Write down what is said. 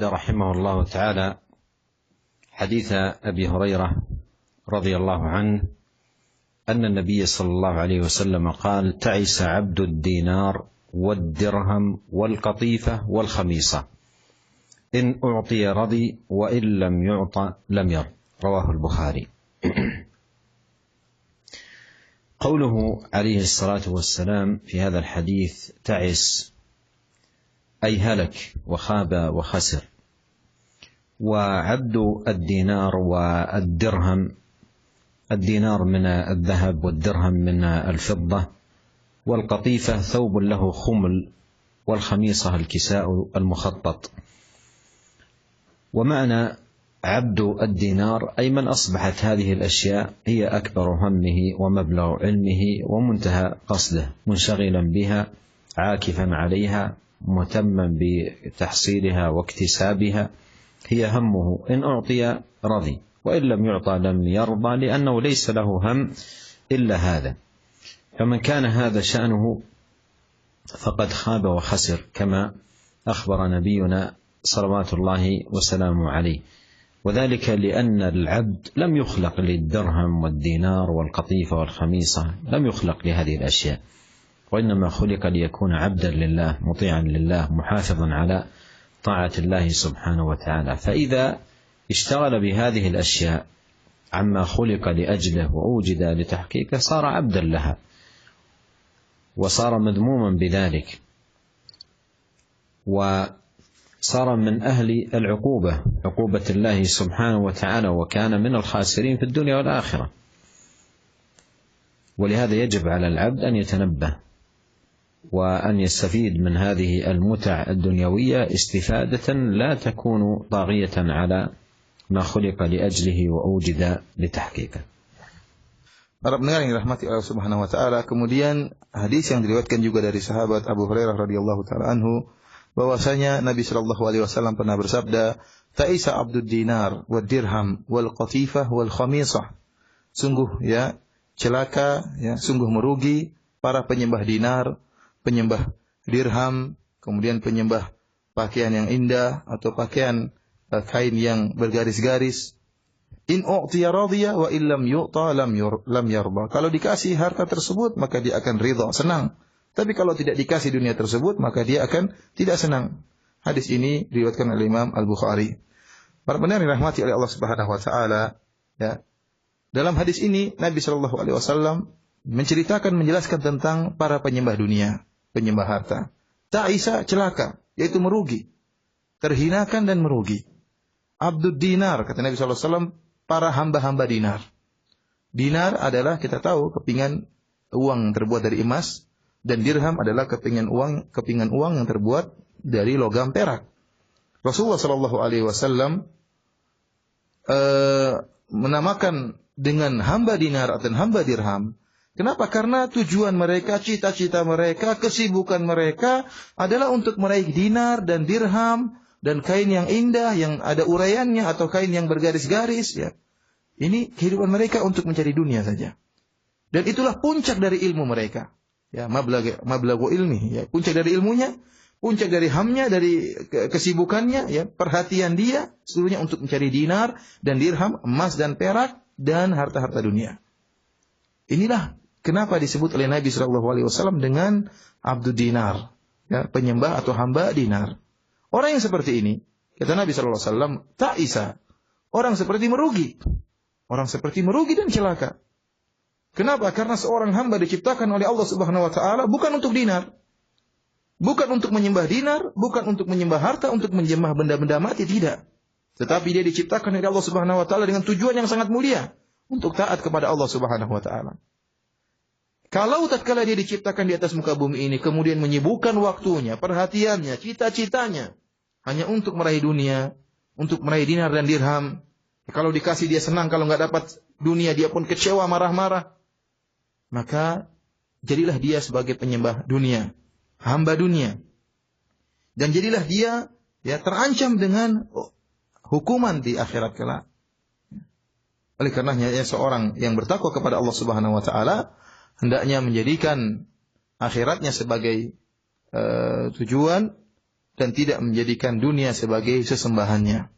رحمه الله تعالى حديث أبي هريرة رضي الله عنه أن النبي صلى الله عليه وسلم قال: تعس عبد الدينار والدرهم والقطيفة والخميصة، إن أعطي رضي وإن لم يعطى لم يرض. رواه البخاري. قوله عليه الصلاة والسلام في هذا الحديث تعس أي هلك وخاب وخسر. وعبد الدينار والدرهم، الدينار من الذهب والدرهم من الفضة، والقطيفة ثوب له خمل، والخميصة الكساء المخطط. ومعنى عبد الدينار أي من أصبحت هذه الأشياء هي أكبر همه ومبلغ علمه ومنتهى قصده، منشغلا بها عاكفا عليها مهتما بتحصيلها واكتسابها، هي همه، إن أعطي رضي وإن لم يعطى لم يرضى، لأنه ليس له هم إلا هذا. فمن كان هذا شأنه فقد خاب وخسر، كما أخبر نبينا صلوات الله وسلامه عليه. وذلك لأن العبد لم يخلق للدرهم والدينار والقطيفة والخميصة، لم يخلق لهذه الأشياء، وإنما خلق ليكون عبدا لله مطيعا لله محافظا على طاعة الله سبحانه وتعالى. فإذا اشتغل بهذه الأشياء عما خلق لأجله وأوجد لتحقيقه صار عبدا لها وصار مذموما بذلك، وصار من أهل العقوبة، عقوبة الله سبحانه وتعالى، وكان من الخاسرين في الدنيا والآخرة. ولهذا يجب على العبد أن يتنبه وأن يستفيد من هذه المتع الدنيوية استفادة لا تكون طاغية على ما خلق لأجله وأوجد لتحقيقه. Para pendengar yang dirahmati Allah Subhanahu wa taala, kemudian hadis yang diriwayatkan juga dari sahabat Abu Hurairah radhiyallahu taala anhu bahwasanya Nabi sallallahu alaihi wasallam pernah bersabda, "Ta'isa abdud dinar wad dirham wal qatifah wal khamisah." Sungguh ya celaka, ya sungguh merugi para penyembah dinar, penyembah dirham, kemudian penyembah pakaian yang indah atau pakaian kain yang bergaris-garis. In u'tiya radiya wa illam yu'ta lam yarda. Kalau dikasih harta tersebut maka dia akan ridha, senang. Tapi kalau tidak dikasih dunia tersebut maka dia akan tidak senang. Hadis ini diriwayatkan oleh Imam Al-Bukhari. Para pendengar yang dirahmati oleh Allah Subhanahu wa taala, ya. Dalam hadis ini Nabi sallallahu alaihi wasallam menceritakan, menjelaskan tentang para penyembah dunia, penyembah harta. Ta'isa celaka, yaitu merugi, terhinakan dan merugi. Abdud dinar, kata Nabi sallallahu alaihi wasallam, para hamba-hamba dinar. Dinar adalah kita tahu kepingan uang terbuat dari emas, dan dirham adalah kepingan uang yang terbuat dari logam perak. Rasulullah sallallahu alaihi wasallam menamakan dengan hamba dinar atau hamba dirham. Kenapa? Karena tujuan mereka, cita-cita mereka, kesibukan mereka adalah untuk meraih dinar dan dirham dan kain yang indah yang ada uraiannya atau kain yang bergaris-garis, ya. Ini kehidupan mereka untuk mencari dunia saja. Dan itulah puncak dari ilmu mereka. Ya, mablagu ilmi, ya, puncak dari ilmunya, puncak dari hamnya, dari kesibukannya, ya, perhatian dia seluruhnya untuk mencari dinar dan dirham, emas dan perak dan harta-harta dunia. Inilah kenapa disebut oleh Nabi sallallahu alaihi wasallam dengan abdud dinar, ya, penyembah atau hamba dinar. Orang yang seperti ini, kata Nabi sallallahu alaihi wasallam, ta'isa. Orang seperti merugi. Orang seperti merugi dan celaka. Kenapa? Karena seorang hamba diciptakan oleh Allah Subhanahu wa taala bukan untuk dinar. Bukan untuk menyembah dinar, bukan untuk menyembah harta, untuk menyembah benda-benda mati, tidak. Tetapi dia diciptakan oleh Allah Subhanahu wa taala dengan tujuan yang sangat mulia, untuk taat kepada Allah Subhanahu wa taala. Kalau tatkala dia diciptakan di atas muka bumi ini kemudian menyibukkan waktunya, perhatiannya, cita-citanya hanya untuk meraih dunia, untuk meraih dinar dan dirham. Kalau dikasih dia senang, kalau nggak dapat dunia dia pun kecewa, marah-marah. Maka jadilah dia sebagai penyembah dunia, hamba dunia. Dan jadilah dia ya terancam dengan hukuman di akhirat kelak. Oleh karenanya ya, seorang yang bertakwa kepada Allah Subhanahu wa taala hendaknya menjadikan akhiratnya sebagai tujuan, dan tidak menjadikan dunia sebagai sesembahannya.